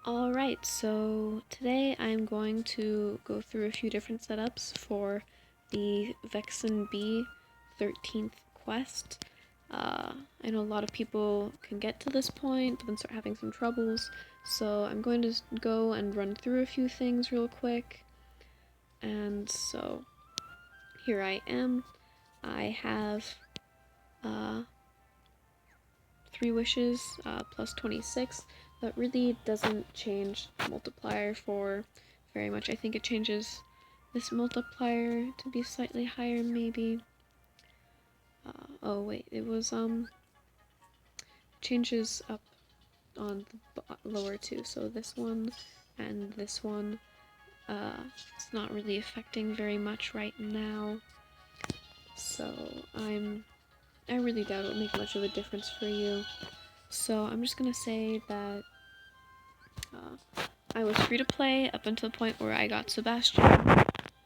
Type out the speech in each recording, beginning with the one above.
Alright, so today I'm going to go through a few different setups for the Vexen B 13th quest. I know a lot of people can get to this point, but then start having some troubles, so I'm going to go and run through a few things real quick. And so, here I am. I have 3 wishes, plus 26. That really doesn't change the multiplier for very much. I think it changes this multiplier to be slightly higher, maybe. Oh wait, it was, changes up on the lower two, so this one and this one, it's not really affecting very much right now. So I really doubt it'll make much of a difference for you. So I'm just gonna say that I was free to play up until the point where I got Sebastian.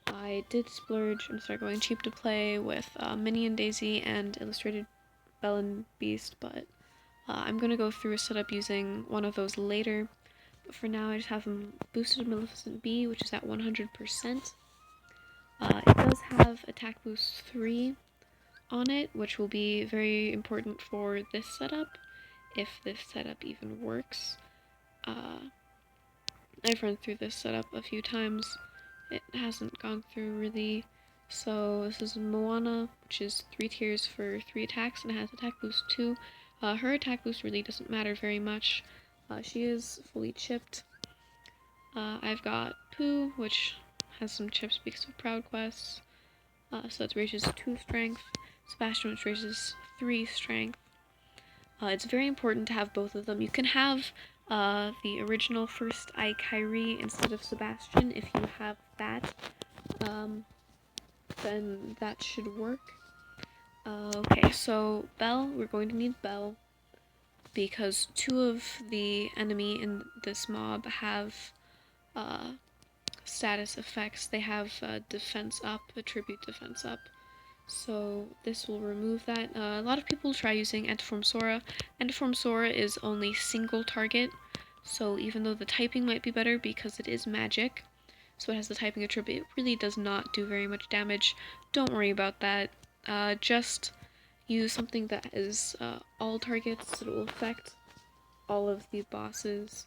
I did splurge and start going cheap to play with Minnie and Daisy and Illustrated Belle and Beast, but I'm going to go through a setup using one of those later. But for now, I just have him boosted Maleficent B, which is at 100%. It does have attack boost 3 on it, which will be very important for this setup, if this setup even works. I've run through this setup a few times. It hasn't gone through really. So this is Moana, which is 3 tiers for 3 attacks, and it has attack boost 2. Her attack boost really doesn't matter very much. She is fully chipped. I've got Pooh, which has some chips because of Proud Quests. So that raises 2 strength. Sebastian, which raises 3 strength. It's very important to have both of them. You can have the original first iKairi instead of Sebastian. If you have that, then that should work. Okay, so Belle, we're going to need Belle, because 2 of the enemy in this mob have status effects. They have defense up, attribute defense up. So this will remove that. A lot of people try using Entiform Sora. Entiform Sora is only single target, so even though the typing might be better because it is magic, so it has the typing attribute, it really does not do very much damage. Don't worry about that. Just use something that is all targets, so it will affect all of the bosses,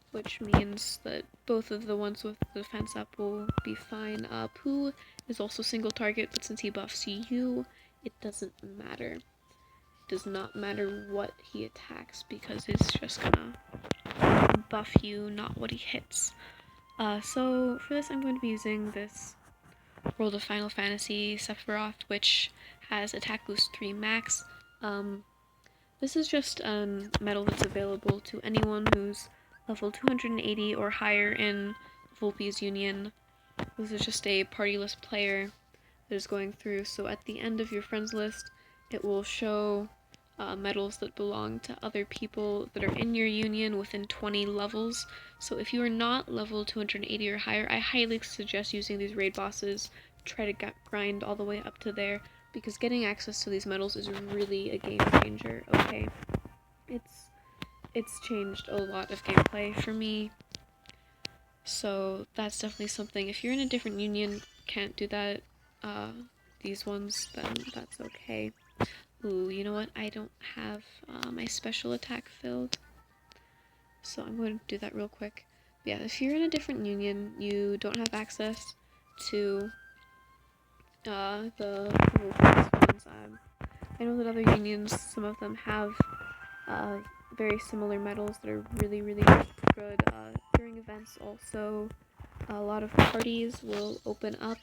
which means that both of the ones with the defense up will be fine. Pooh is also single target, but since he buffs you, it doesn't matter. It does not matter what he attacks, because it's just gonna buff you, not what he hits. So for this I'm going to be using this World of Final Fantasy Sephiroth, which has attack boost 3 max. This is just a medal that's available to anyone who's level 280 or higher in Volpe's Union. This is just a party list player that is going through, so at the end of your friends list, it will show medals that belong to other people that are in your union within 20 levels. So if you are not level 280 or higher, I highly suggest using these raid bosses. Try to grind all the way up to there, because getting access to these medals is really a game changer, okay? It's changed a lot of gameplay for me, so that's definitely something. If you're in a different union, can't do that, these ones, then that's okay. Ooh, you know what? I don't have my special attack filled, so I'm going to do that real quick. But yeah, if you're in a different union, you don't have access to the ones. I know that other unions, some of them have very similar medals that are really, really good. During events also, a lot of parties will open up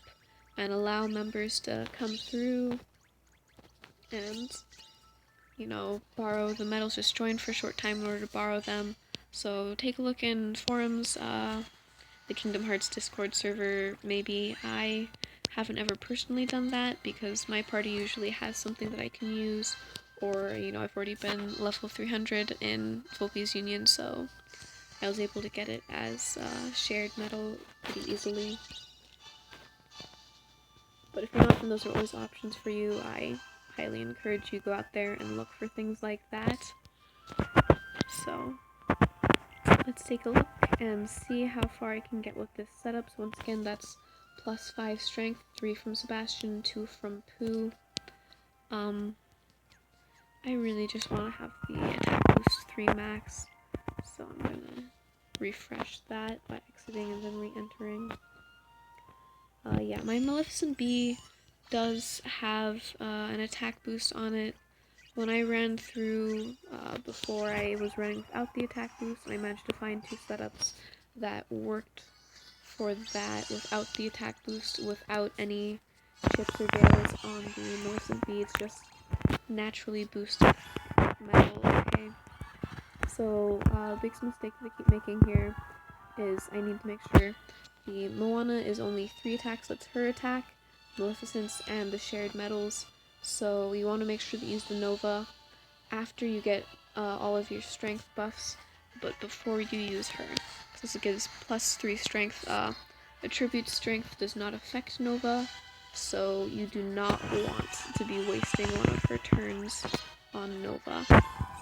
and allow members to come through and, you know, borrow the medals. Just join for a short time in order to borrow them. So take a look in forums, the Kingdom Hearts Discord server, maybe. I haven't ever personally done that because my party usually has something that I can use, or, you know, I've already been level 300 in Volpe's Union, so I was able to get it as shared medal pretty easily. But if you're not, then those are always options for you. I highly encourage you to go out there and look for things like that. So let's take a look. and see how far I can get with this setup. So once again, that's +5 strength, 3 from Sebastian, 2 from Pooh. I really just want to have the attack boost 3 max, so I'm gonna refresh that by exiting and then re-entering. Yeah, my Maleficent B does have an attack boost on it. When I ran through before, I was running without the attack boost, and I managed to find 2 setups that worked for that without the attack boost, without any chips or gales on the Maleficent B. It's just naturally boosted metal. Okay, so biggest mistake that I keep making here is I need to make sure the Moana is only 3 attacks. That's her attack, Maleficent's, and the shared metals. So you want to make sure that you use the Nova after you get all of your strength buffs, but before you use her. So this gives +3 strength. Attribute strength does not affect Nova, so you do not want to be wasting one of her turns on Nova.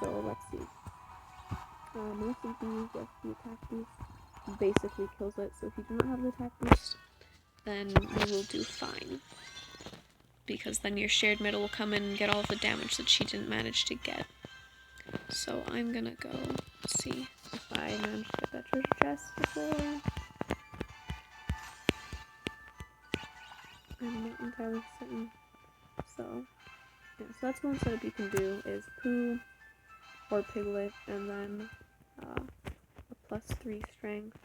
So let's see. Maleficent B with the attack boost basically kills it, so if you do not have the attack boost, then you will do fine. Because then your shared metal will come in and get all of the damage that she didn't manage to get. So I'm gonna go see if I managed to get that treasure chest before. I'm not entirely certain. So, yeah, so that's one setup you can do, is Pooh or Piglet, and then a +3 strength.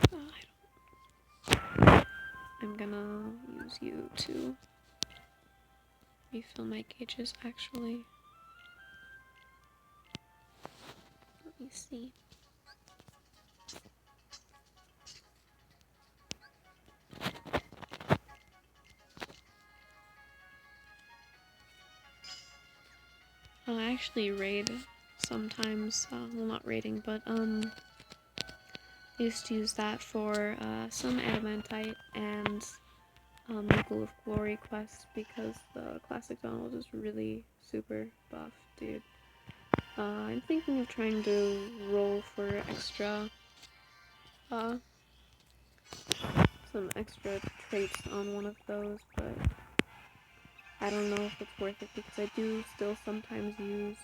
I'm gonna use you to refill my gauges, actually. Let me see. I actually raid sometimes, well, not raiding, but I used to use that for some adamantite and MoogleO Glory quest, because the classic Donald is really super buff, dude. I'm thinking of trying to roll for extra, some extra traits on one of those, but I don't know if it's worth it, because I do still sometimes use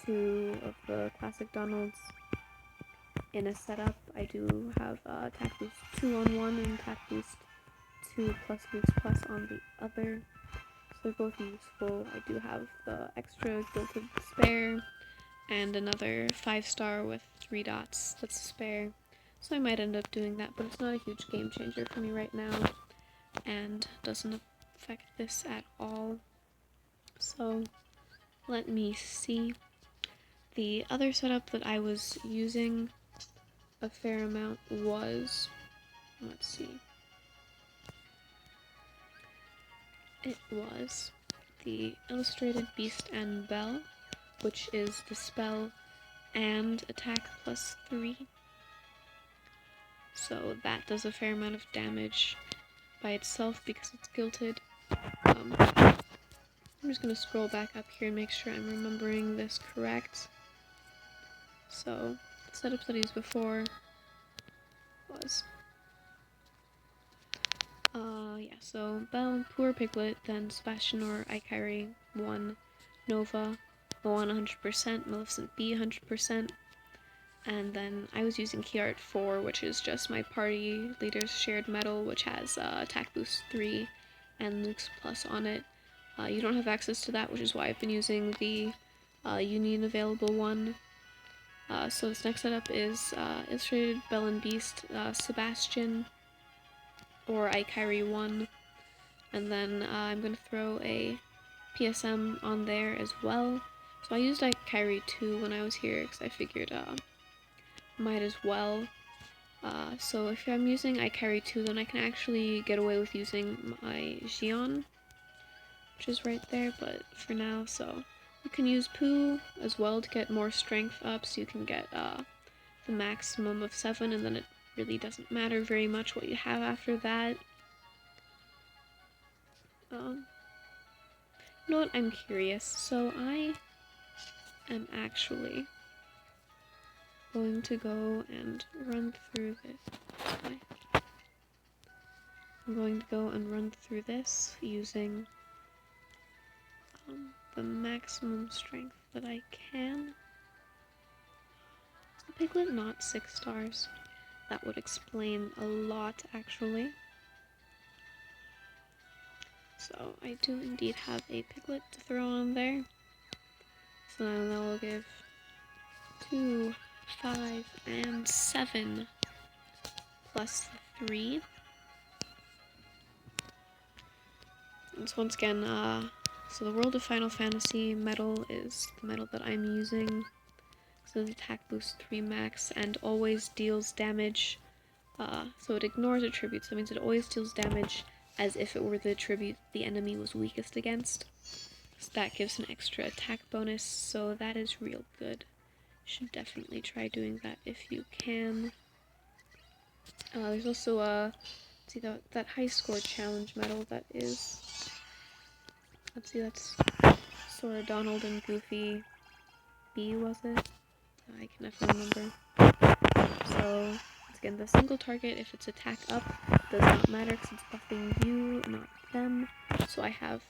2 of the classic Donalds in a setup. I do have attack boost 2 on one and attack boost 2 plus boost plus on the other. So they're both useful. I do have the extra gilded spare and another 5-star with 3 dots that's spare. So I might end up doing that, but it's not a huge game changer for me right now and doesn't affect this at all. So let me see. The other setup that I was using a fair amount was, let's see, it was the Illustrated Beast and Belle, which is dispel and attack +3. So that does a fair amount of damage by itself because it's guilted. I'm just gonna scroll back up here and make sure I'm remembering this correct. So the setup that I used before was yeah, so Belle, Poor Piglet, then Sebastian or iKairi1, Nova, Moana100%, Maleficent B 100%, and then I was using KHUx, which is just my party leader's shared metal, which has attack boost 3 and Luke's plus on it. You don't have access to that, which is why I've been using the union available one. So this next setup is Illustrated Belle and Beast, Sebastian, or iKairi1, and then I'm going to throw a PSM on there as well. So I used iKairi2 when I was here because I figured might as well. So if I'm using iKairi2, then I can actually get away with using my Xion, which is right there, but for now, so you can use Pooh as well to get more strength up, so you can get the maximum of 7, and then it really doesn't matter very much what you have after that. You know what, I'm curious, so I am actually going to go and run through this. I'm going to go and run through this using the maximum strength that I can. Is the piglet not 6 stars? That would explain a lot, actually. So I do indeed have a piglet to throw on there. So now that will give 2, 5, and 7 plus 3. And so once again, so the World of Final Fantasy medal is the medal that I'm using. So the attack boost 3 max and always deals damage. So it ignores attributes. That means it always deals damage as if it were the attribute the enemy was weakest against. So that gives an extra attack bonus, so that is real good. Should definitely try doing that if you can. There's also see that high score challenge medal that is, let's see, that's Sora, Donald, and Goofy B, was it? I can never remember. So once again, the single target, if it's attack up, does not matter because it's buffing you, not them. So I have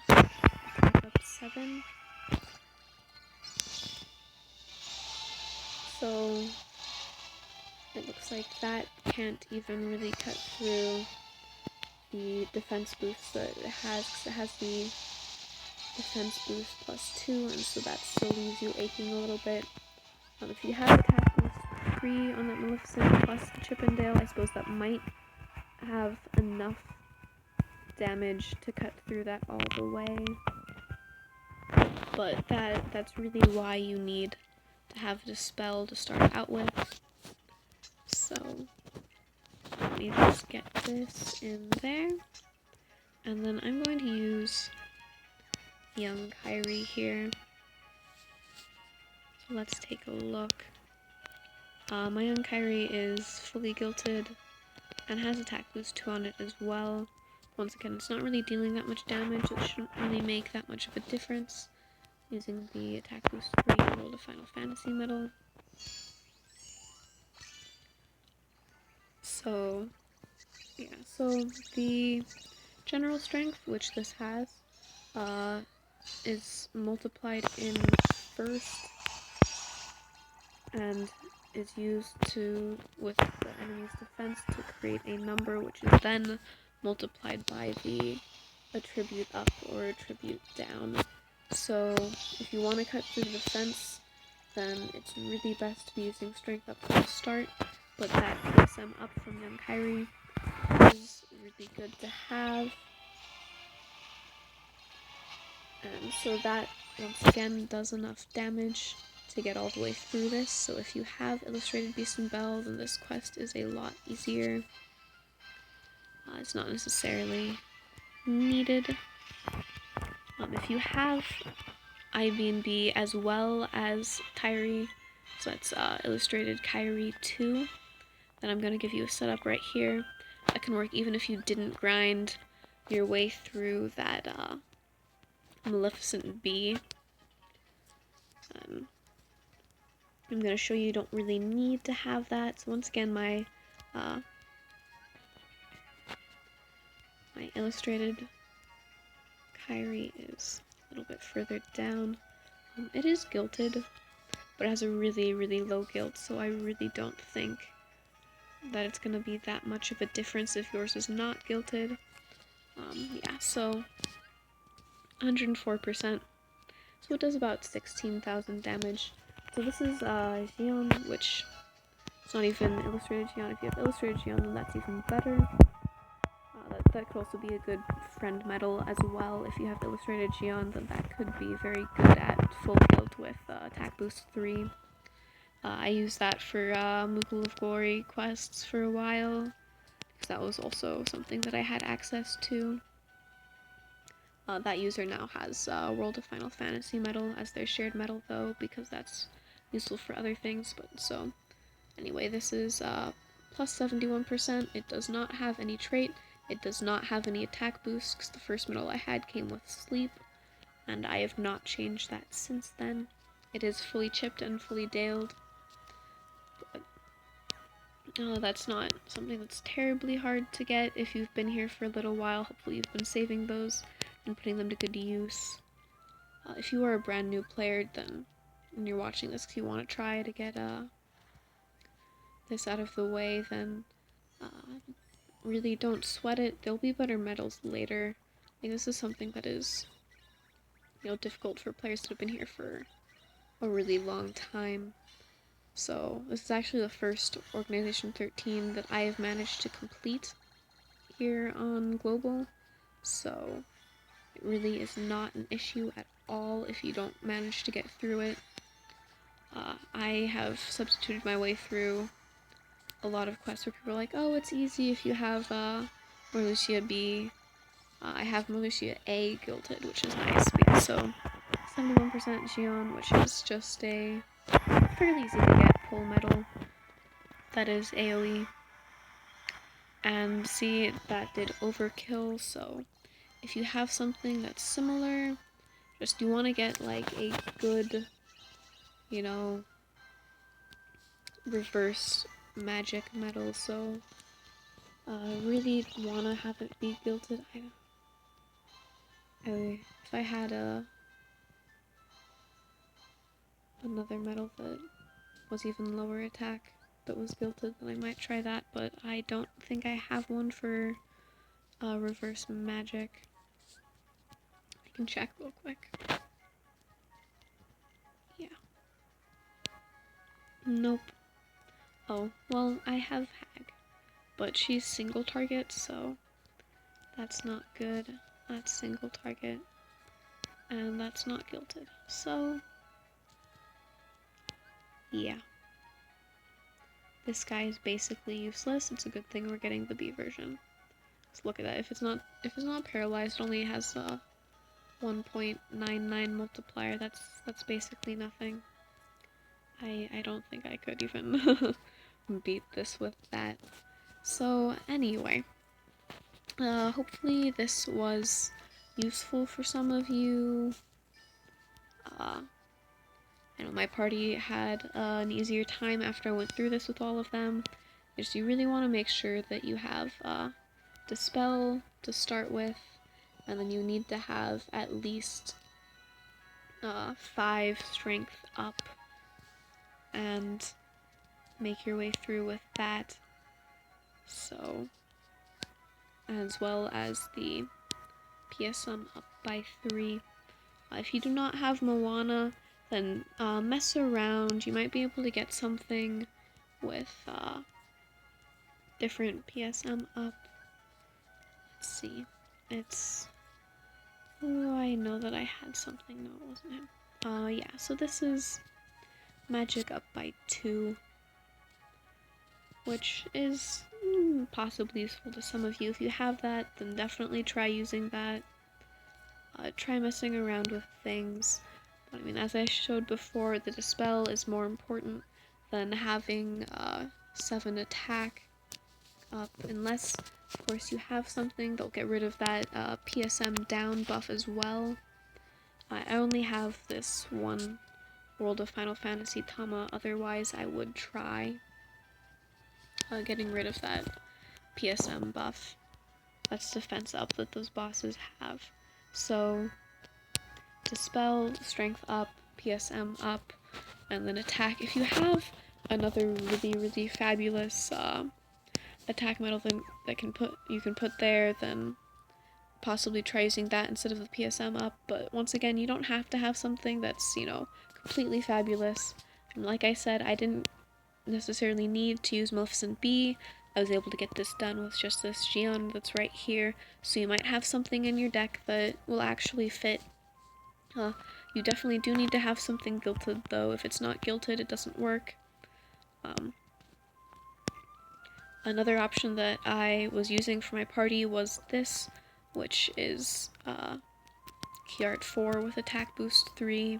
attack up 7. So it looks like that can't even really cut through the defense boost that it has, because it has the defense boost plus 2, and so that still leaves you aching a little bit. If you have attack boost 3 on that Maleficent plus the Chippendale, I suppose that might have enough damage to cut through that all the way. But that's really why you need to have dispel to start out with. So let me just get this in there. And then I'm going to use young Kairi here. So let's take a look. My young Kairi is fully guilted and has attack boost 2 on it as well. Once again, it's not really dealing that much damage. It shouldn't really make that much of a difference using the attack boost 3 World of Final Fantasy medal. So yeah, so the general strength, which this has, is multiplied in first and is used with the enemy's defense to create a number, which is then multiplied by the attribute up or attribute down. So if you want to cut through the defense, then it's really best to be using strength up from the start, but that KSM up from young Kairi is really good to have. And so that, once again, does enough damage to get all the way through this. So if you have Illustrated Beast and Belle, then this quest is a lot easier. It's not necessarily needed. If you have IB as well as Kairi, so that's Illustrated KHUx, then I'm going to give you a setup right here. That can work even if you didn't grind your way through that Maleficent B. I'm going to show you don't really need to have that. So once again, my Illustrated Kairi is a little bit further down. It is guilted, but it has a really, really low guilt, so I really don't think that it's going to be that much of a difference if yours is not guilted. Yeah, so 104%. So it does about 16,000 damage. So this is Xion, which it's not even Illustrated Xion. If you have Illustrated Xion, then that's even better. That could also be a good friend medal as well. If you have Illustrated Xion, then that could be very good at full guild with attack boost 3. I used that for MoogleO Glory quests for a while, because that was also something that I had access to. That user now has World of Final Fantasy medal as their shared medal, though, because that's useful for other things. But so, anyway, this is plus 71%. It does not have any trait. It does not have any attack boost, because the first medal I had came with sleep, and I have not changed that since then. It is fully chipped and fully daled. That's not something that's terribly hard to get if you've been here for a little while. Hopefully you've been saving those and putting them to good use. If you are a brand new player, then when you're watching this because you want to try to get this out of the way, then really don't sweat it. There'll be better medals later. I think this is something that is, difficult for players that have been here for a really long time. So this is actually the first Organization 13 that I have managed to complete here on Global. So it really is not an issue at all if you don't manage to get through it. I have substituted my way through a lot of quests where people are like, oh, it's easy if you have Moana100 B. I have Moana100 A gilded, which is nice because so 71% Xion, which is just a fairly easy to get pull medal that is AoE. And see, that did overkill, so if you have something that's similar, just you want to get like a good, reverse magic medal, so really want to have it be gilded. If I had another medal that was even lower attack that was gilded, then I might try that, but I don't think I have one for reverse magic. I can check real quick. Yeah. Nope. Oh, well, I have Hag, but she's single target, so that's not good. That's single target, and that's not gilded. So, yeah. This guy is basically useless. It's a good thing we're getting the B version. Let's look at that. If it's not paralyzed, it only has a 1.99 multiplier. That's basically nothing. I don't think I could even beat this with that. So anyway, hopefully this was useful for some of you. I know my party had an easier time after I went through this with all of them. Just you really want to make sure that you have dispel to start with, and then you need to have at least 5 strength up and make your way through with that. So, as well as the PSM up by 3. If you do not have Moana, then mess around. You might be able to get something with different PSM up. Let's see. It's... Oh, I know that I had something. No, it wasn't him. Yeah, so this is magic up by 2, which is possibly useful to some of you. If you have that, then definitely try using that. Try messing around with things. But I mean, as I showed before, the dispel is more important than having 7 attack up, unless, of course, you have something that'll get rid of that PSM down buff as well. I only have this one World of Final Fantasy Tama, otherwise I would try getting rid of that PSM buff. That's defense up that those bosses have. So, dispel, strength up, PSM up, and then attack. If you have another really, really fabulous attack medal that you can put there, then possibly try using that instead of the PSM up. But once again, you don't have to have something that's, completely fabulous. And like I said, I didn't necessarily need to use Maleficent B. I was able to get this done with just this Xion that's right here. So you might have something in your deck that will actually fit. You definitely do need to have something gilded, though. If it's not gilded, it doesn't work. Another option that I was using for my party was this, which is KHUx with attack boost 3.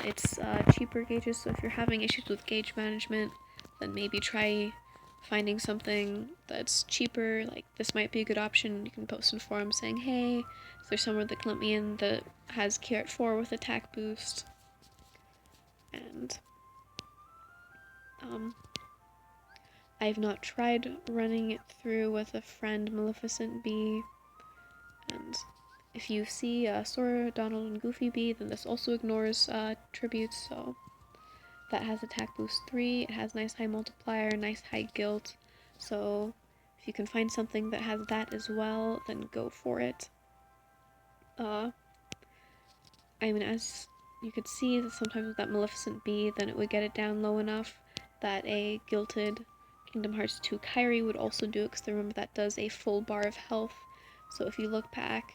It's cheaper gauges, so if you're having issues with gauge management, then maybe try finding something that's cheaper. Like, this might be a good option. You can post in forums saying, hey, is there somewhere that can let me in that has KHUx with attack boost? And I've not tried running it through with a friend Maleficent B, and if you see Sora, Donald, and Goofy B, then this also ignores tributes, so that has attack boost 3, it has nice high multiplier, nice high guilt, so if you can find something that has that as well, then go for it. I mean, as you could see, that sometimes with that Maleficent B, then it would get it down low enough that a Gilted Kingdom Hearts 2 Kairi would also do it, because remember that does a full bar of health. So if you look back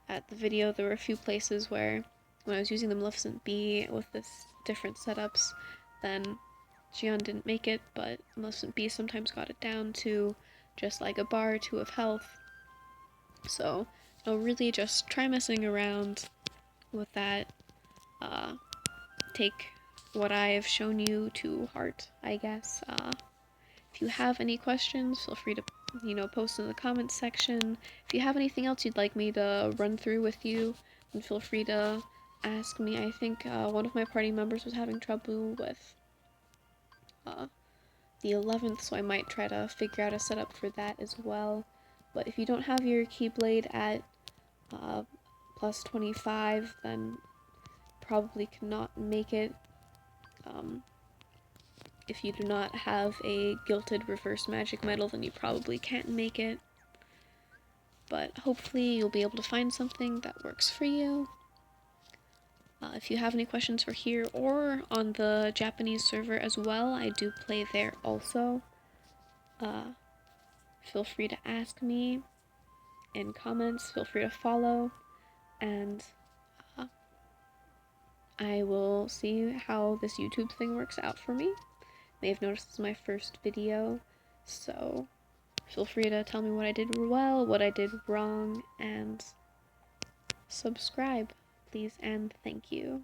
at the video, there were a few places where, when I was using the Maleficent B with this different setups, then Xion didn't make it, but Maleficent B sometimes got it down to just like a bar or two of health. So, really just try messing around with that. Take what I have shown you to heart, I guess. If you have any questions, feel free to, post in the comments section. If you have anything else you'd like me to run through with you, then feel free to ask me. I think one of my party members was having trouble with the 11th, so I might try to figure out a setup for that as well. But if you don't have your Keyblade at plus 25, then probably cannot make it. If you do not have a Gilted Reverse Magic Medal, then you probably can't make it. But hopefully you'll be able to find something that works for you. If you have any questions for here or on the Japanese server as well, I do play there also. Feel free to ask me in comments, feel free to follow, and I will see how this YouTube thing works out for me. May have noticed this is my first video, so feel free to tell me what I did well, what I did wrong, and subscribe, please, and thank you.